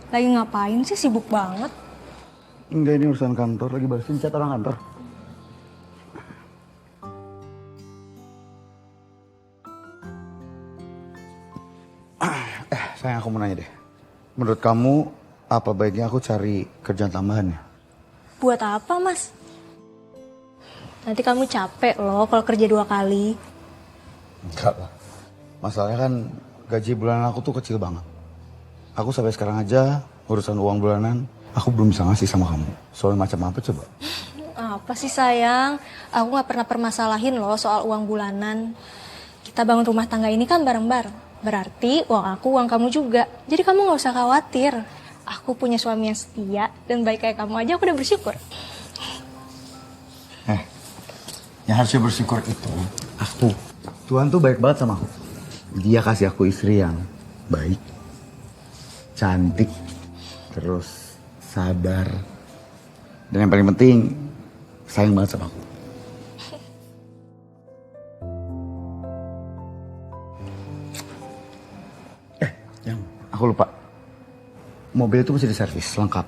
Lagi ngapain sih, sibuk banget? Enggak, ini urusan kantor, lagi balesin chat orang kantor. Sayang, aku mau nanya deh. Menurut kamu, apa baiknya aku cari kerjaan tambahan ya? Buat apa, Mas? Nanti kamu capek loh kalau kerja 2 kali. Enggak lah. Masalahnya kan gaji bulanan aku tuh kecil banget. Aku sampai sekarang aja urusan uang bulanan aku belum bisa ngasih sama kamu. Soal macam apa coba? Apa sih sayang? Aku gak pernah permasalahin loh soal uang bulanan. Kita bangun rumah tangga ini kan bareng-bareng. Berarti uang aku, uang kamu juga. Jadi kamu gak usah khawatir. Aku punya suami yang setia dan baik kayak kamu aja aku udah bersyukur. Yang harusnya bersyukur itu aku. Tuhan tuh baik banget sama aku. Dia kasih aku istri yang baik, cantik, terus sabar. Dan yang paling penting, sayang banget sama aku. Yang aku lupa. Mobil itu mesti diservis lengkap.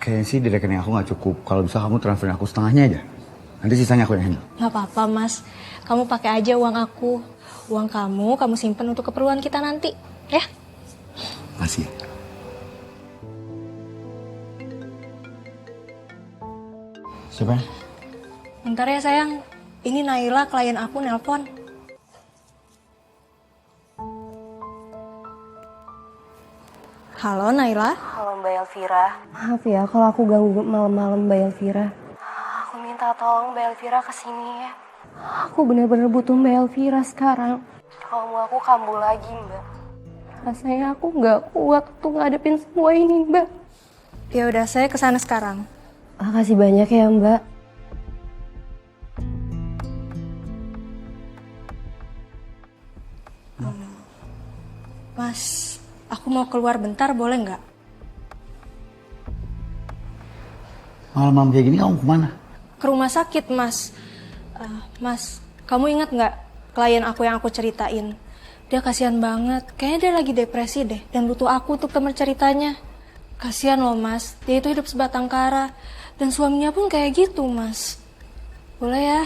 Kayaknya sih di rekening aku nggak cukup. Kalau bisa kamu transferin aku setengahnya aja. Nanti sisanya aku yang handle. Gak apa-apa, Mas. Kamu pakai aja uang aku. Uang kamu simpen untuk keperluan kita nanti. Ya? Masih. Siapa? Bentar ya sayang. Ini Naila, klien aku nelpon. Halo Naila. Halo Mbak Elvira. Maaf ya kalau aku ganggu malam-malam Mbak Elvira. Aku minta tolong Mbak Elvira kesini ya. Aku benar-benar butuh Mbak Elvira sekarang. Kalau mau aku kambuh lagi Mbak. Rasanya aku nggak kuat untuk ngadepin semua ini Mbak. Ya udah, saya kesana sekarang. Makasih banyak ya Mbak. Mas, aku mau keluar bentar, boleh nggak? Malam-malam kayak gini kamu kemana? Ke rumah sakit, Mas. Mas, kamu ingat nggak klien aku yang aku ceritain? Dia kasihan banget. Kayaknya dia lagi depresi deh. Dan butuh aku untuk teman ceritanya. Kasihan loh, Mas. Dia itu hidup sebatang kara. Dan suaminya pun kayak gitu, Mas. Boleh ya?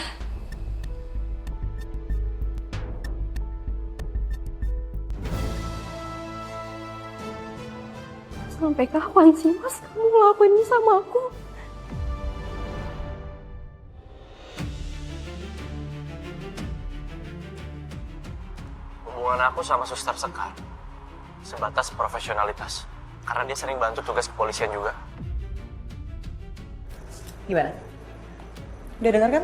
Sampai kapan sih Mas kamu ngelakuin ini sama aku? Hubungan aku sama Suster Sekar sebatas profesionalitas. Karena dia sering bantu tugas kepolisian juga. Gimana? Udah dengar kan?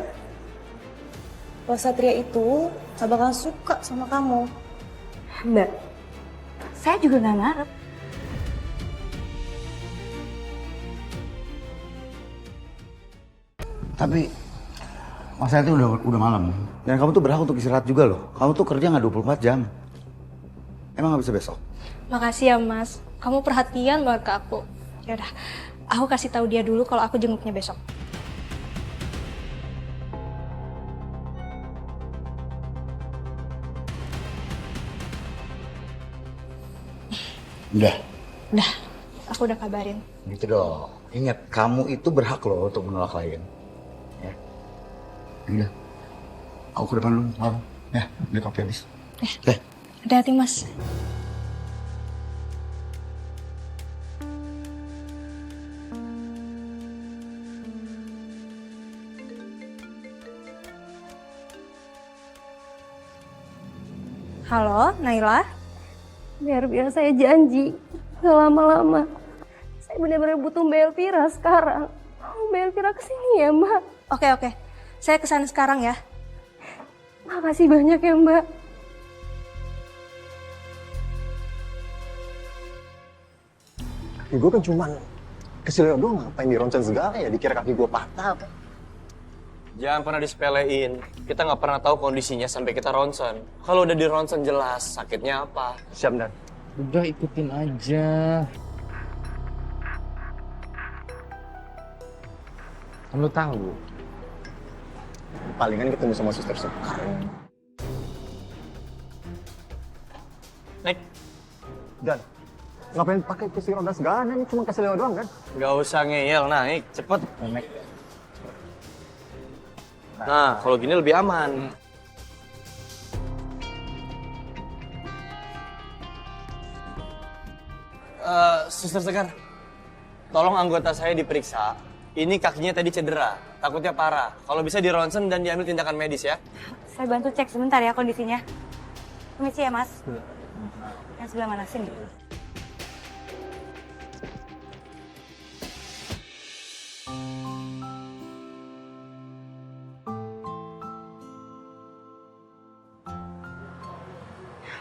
Kalau Satria itu gak bakal suka sama kamu. Mbak, saya juga nggak ngarep. Tapi masalah itu udah malam. Dan kamu tuh berhak untuk istirahat juga loh. Kamu tuh kerja nggak 24 jam. Emang nggak bisa besok? Makasih ya, Mas. Kamu perhatian banget ke aku. Ya udah, aku kasih tahu dia dulu kalau aku jenguknya besok. Udah. Udah, aku udah kabarin. Gitu dong. Ingat, kamu itu berhak loh untuk menolak klien. Ya. Udah. Aku ke depan dulu. Maaf. Ya, udah kopi habis. Hati-hati, Mas. Halo, Naila. Biar saya janji nggak lama-lama. Saya benar-benar butuh Mbak Elvira sekarang. Oh, Mbak Elvira kesini ya Mbak. Oke. Saya kesana sekarang ya. Makasih banyak ya Mbak. Kaki gue kan cuman kecil doang, ngapain di ronsen segala ya, dikira kaki gue patah apa? Jangan pernah disepelein. Kita nggak pernah tahu kondisinya sampai kita ronsen. Kalau udah di ronsen jelas sakitnya apa. Siap, Dan. Udah ikutin aja. Kan lu tahu. Palingan ketemu sama suster Sekar. Nek, Dan, Ngapain pakai kursi roda segala? Ini cuma kasih lewat doang kan? Gak usah ngeyel, naik, cepet. Nah, kalau gini lebih aman. Suster Sekar, tolong anggota saya diperiksa. Ini kakinya tadi cedera, takutnya parah. Kalau bisa di ronsen dan diambil tindakan medis ya. Saya bantu cek sebentar ya kondisinya. Permisi ya, Mas. Yang sebelah mana? Sini.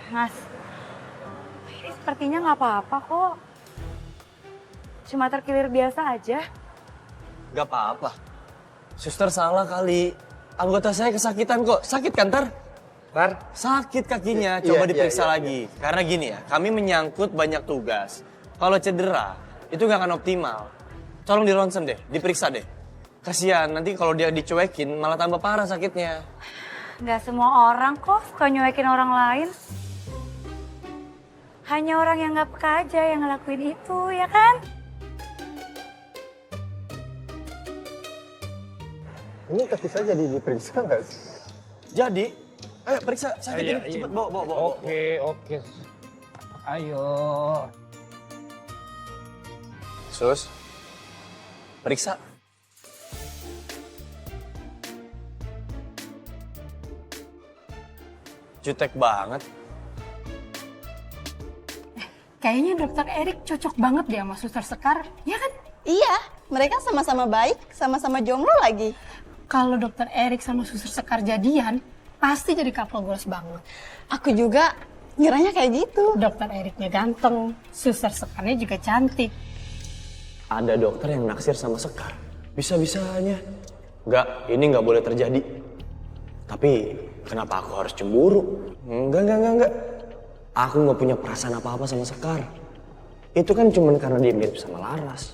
Mas, ini sepertinya nggak apa-apa kok. Cuma terkilir biasa aja. Gak apa-apa. Suster salah kali. Anggota saya kesakitan kok. Sakit kan, Tar? Tar? Sakit kakinya, coba diperiksa lagi. Karena gini ya, kami menyangkut banyak tugas. Kalau cedera, itu nggak akan optimal. Tolong di ronsen deh, diperiksa deh. Kasihan, nanti kalau dia dicuekin malah tambah parah sakitnya. Nggak semua orang kok suka nyuekin orang lain. Hanya orang yang nggak peka aja yang ngelakuin itu, ya kan? Ini kaki saya jadi diperiksa nggak sih? Jadi, ayo periksa sakitnya, cepet bawa. Oke. Ayo. Sus, periksa. Jutek banget. Kayaknya dokter Erik cocok banget deh sama suster Sekar, ya kan? Iya, mereka sama-sama baik, sama-sama jomblo lagi. Kalau dokter Erik sama suster Sekar jadian, pasti jadi couple goals banget. Aku juga ngiranya kayak gitu. Dokter Eriknya ganteng, suster Sekarnya juga cantik. Ada dokter yang naksir sama Sekar. Bisa-bisanya. Enggak, ini nggak boleh terjadi. Tapi kenapa aku harus cemburu? Enggak. Aku nggak punya perasaan apa-apa sama Sekar. Itu kan cuma karena dia mirip sama Laras.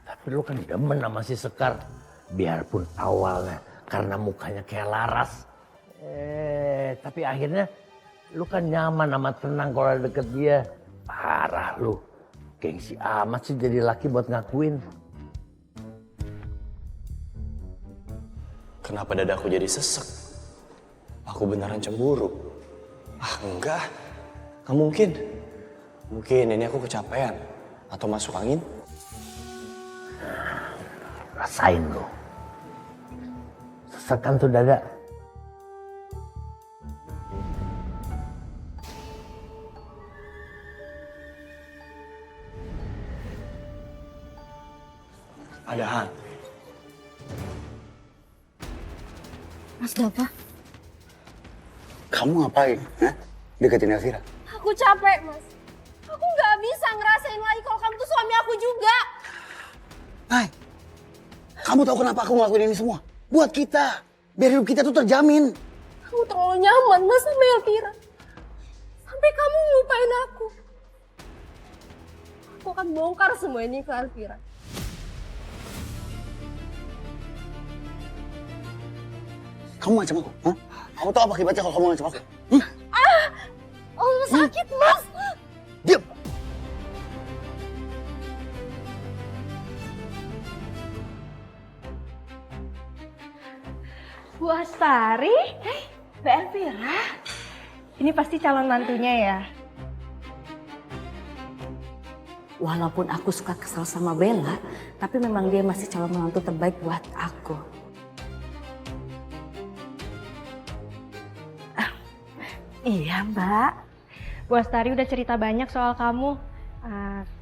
Tapi lu kan demen sama si Sekar. Biarpun awalnya karena mukanya kayak Laras. Tapi akhirnya lu kan nyaman sama tenang kalau ada deket dia. Parah lu. Gengsi amat sih jadi laki buat ngakuin. Kenapa dadaku jadi sesek? Aku beneran cemburu. Enggak. Nggak mungkin. Mungkin ini aku kecapean. Atau masuk angin. Rasain lu. Sesekan tuh dada. Ada Han. Mas, ada apa? Kamu ngapain? Hah? Deketin Elvira? Aku capek, Mas. Aku nggak bisa ngerasain lagi kalau kamu tuh suami aku juga. Hai, kamu tahu kenapa aku ngelakuin ini semua? Buat kita. Biar hidup kita tuh terjamin. Kamu terlalu nyaman, Mas, sama Elvira. Sampai kamu ngelupain aku. Aku akan bongkar semua ini ke Elvira. Kamu ngancam aku? Hah? Kamu tahu apa akibatnya kalau kamu ngancam aku? Oh, sakit, Mas. Diam! Bu Astari? Mbak Elvira? Ini pasti calon mantunya ya? Walaupun aku suka kesel sama Bella, tapi memang dia masih calon menantu terbaik buat aku. Iya, Mbak. Bu Astari udah cerita banyak soal kamu.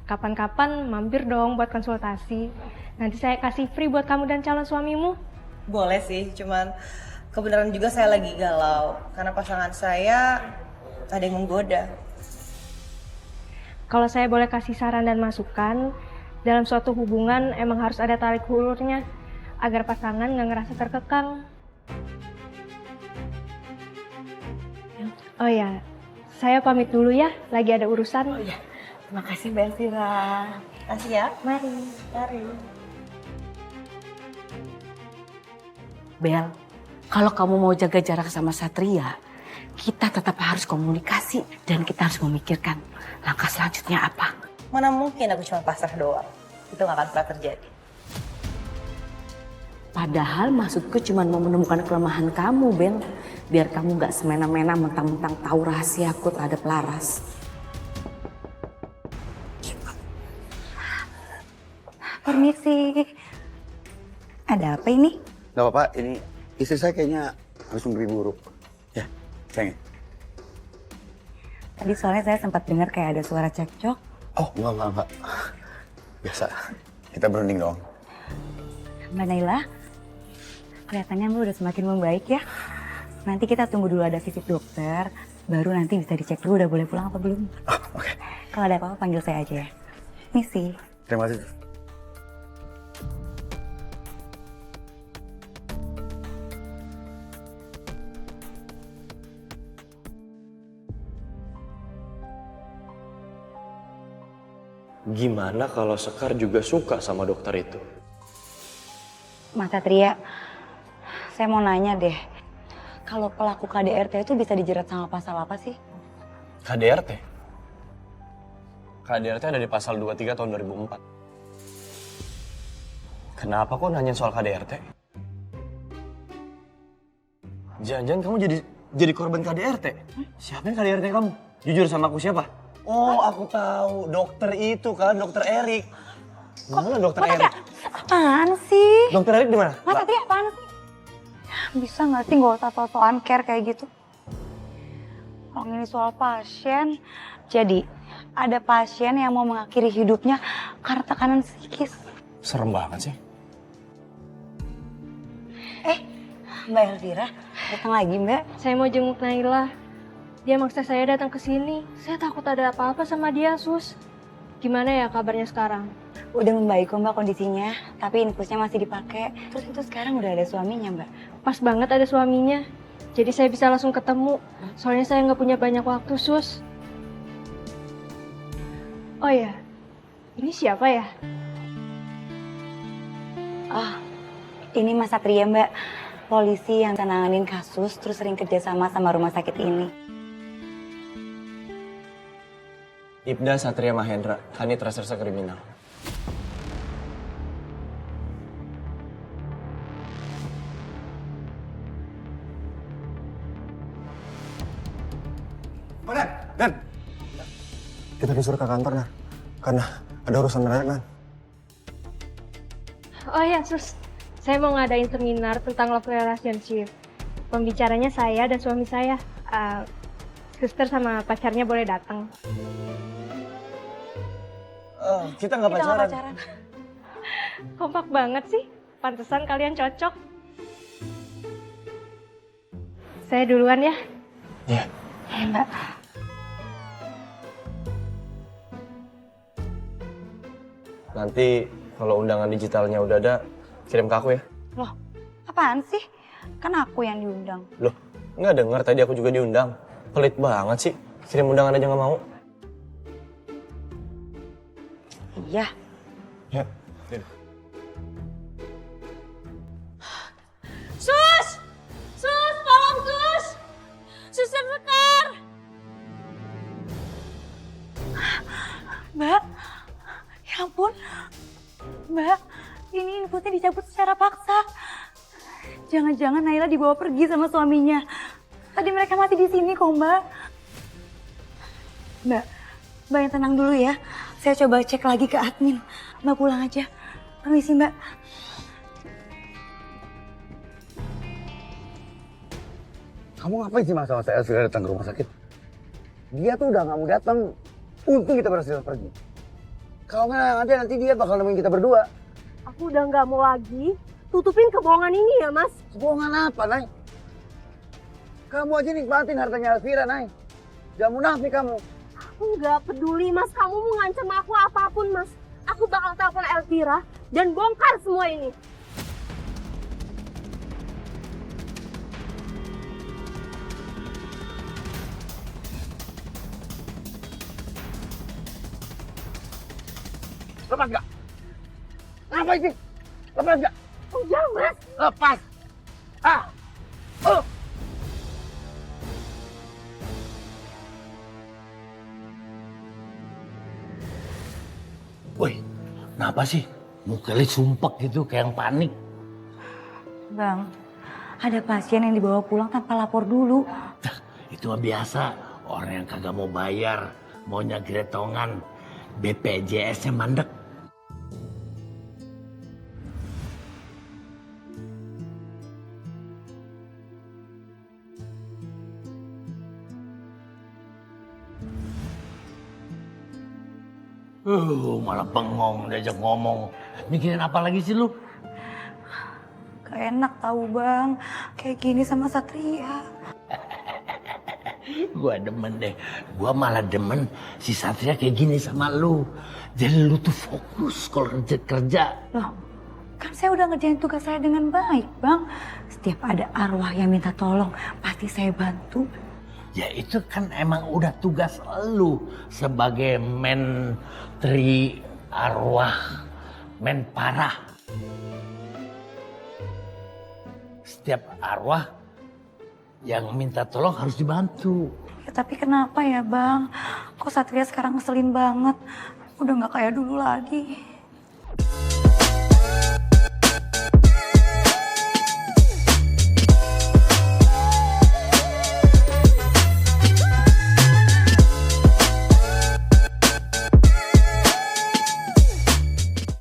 Kapan-kapan mampir dong buat konsultasi. Nanti saya kasih free buat kamu dan calon suamimu. Boleh sih, cuman kebenaran juga saya lagi galau. Karena pasangan saya ada yang menggoda. Kalau saya boleh kasih saran dan masukan, dalam suatu hubungan emang harus ada tarik ulurnya agar pasangan nggak ngerasa terkekang. Oh ya, saya pamit dulu ya, lagi ada urusan. Oh iya, terima kasih Mbak Elvira. Kasih ya. Mari. Bel, kalau kamu mau jaga jarak sama Satria, kita tetap harus komunikasi dan kita harus memikirkan langkah selanjutnya apa. Mana mungkin aku cuma pasrah doang. Itu gak akan pernah terjadi. Padahal maksudku cuma mau menemukan kelemahan kamu, Bel. Biar kamu gak semena-mena mentang-mentang tahu rahasiaku terhadap Laras. Permisi. Ada apa ini? Gak apa-apa, ini istri saya kayaknya harus mimpi buruk. Ya, sayang. Tadi soalnya saya sempat dengar kayak ada suara cekcok. Oh, enggak. Biasa, kita berunding doang. Mbak Naila, kelihatannya Mbak udah semakin membaik ya. Nanti kita tunggu dulu ada visit dokter, baru nanti bisa dicek dulu udah boleh pulang apa belum. Oke. Kalau ada apa-apa panggil saya aja ya. Misi. Terima kasih. Gimana kalau Sekar juga suka sama dokter itu? Mas Satria, saya mau nanya deh. Kalau pelaku KDRT itu bisa dijerat sama pasal apa sih? KDRT? KDRT ada di pasal 23 tahun 2004. Kenapa kok nanya soal KDRT? Jangan-jangan kamu jadi korban KDRT? Siapa yang KDRT kamu? Jujur sama aku siapa? Oh, aku tahu. Dokter itu kan, dokter Erik. Mana dokter Erik? Apaan sih? Dokter Erik di mana? Mas Satria apaan sih? Bisa nggak sih nggak usah soal-soal care kayak gitu? Orang ini soal pasien. Jadi, ada pasien yang mau mengakhiri hidupnya karena tekanan psikis. Serem banget sih. Mbak Elvira, datang lagi Mbak. Saya mau jenguk Naila. Dia maksa saya datang ke sini. Saya takut ada apa-apa sama dia, Sus. Gimana ya kabarnya sekarang? Udah membaik kok Mbak kondisinya, tapi infusnya masih dipakai. Terus itu sekarang udah ada suaminya Mbak. Pas banget ada suaminya. Jadi saya bisa langsung ketemu. Soalnya saya nggak punya banyak waktu, Sus. Oh ya, ini siapa ya? Oh, ini Mas Satria Mbak. Polisi yang nanganin kasus, terus sering kerjasama sama rumah sakit ini. Ibda Satria Mahendra, Kanit Reserse Kriminal. Dan kita disuruh ke kantor nah, karena ada urusan mendadak Nan. Oh ya, Sus. Saya mau ngadain seminar tentang love relationship. Pembicaranya saya dan suami saya. Suster sama pacarnya boleh datang. Kita nggak pacaran. Kompak banget sih. Pantesan kalian cocok. Saya duluan ya. Iya. Mbak. Nanti kalau undangan digitalnya udah ada, kirim ke aku ya. Loh, apaan sih? Kan aku yang diundang. Loh, nggak dengar tadi aku juga diundang. Pelit banget sih. Kirim undangan aja nggak mau. Iya. Ya. Sus! Sus, tolong Sus! Suster Sekar! Mbak, ya ampun. Mbak, ini infusnya dicabut secara paksa. Jangan-jangan Naila dibawa pergi sama suaminya. Tadi mereka masih di sini kok, Mbak. Mbak yang tenang dulu ya. Saya coba cek lagi ke admin. Mbak pulang aja. Permisi, Mbak. Kamu ngapain sih masa-masa Elvira datang ke rumah sakit? Dia tuh udah nggak mau datang. Untung kita berhasil pergi. Kalau nggak nanti dia bakal nemuin kita berdua. Aku udah nggak mau lagi tutupin kebohongan ini ya, Mas. Kebohongan apa, Nay? Kamu aja nikmatin hartanya Elvira, Nay. Jangan munafik kamu. Aku nggak peduli, Mas. Kamu mau ngancam aku apapun, Mas. Aku bakal telepon Elvira dan bongkar semua ini. Lepas gak? Ngapain sih? Lepas gak? Udah, Mas. Lepas! Woi, kenapa sih? Muka lu sumpek gitu kayak yang panik. Bang, ada pasien yang dibawa pulang tanpa lapor dulu. Itu mah biasa. Orang yang kagak mau bayar, maunya gretongan. BPJS-nya mandek. Malah bengong diajak ngomong. Mikirin apa lagi sih lu? Gak enak tahu bang, kayak gini sama Satria. Gua demen deh. Gua malah demen si Satria kayak gini sama lu. Jadi lu tuh fokus kalau kerja. Loh, kan saya udah ngerjain tugas saya dengan baik bang. Setiap ada arwah yang minta tolong, pasti saya bantu. Ya itu kan emang udah tugas lu sebagai menteri arwah, menparah. Setiap arwah yang minta tolong harus dibantu. Ya, tapi kenapa ya bang? Kok Satria sekarang ngeselin banget? Udah gak kayak dulu lagi.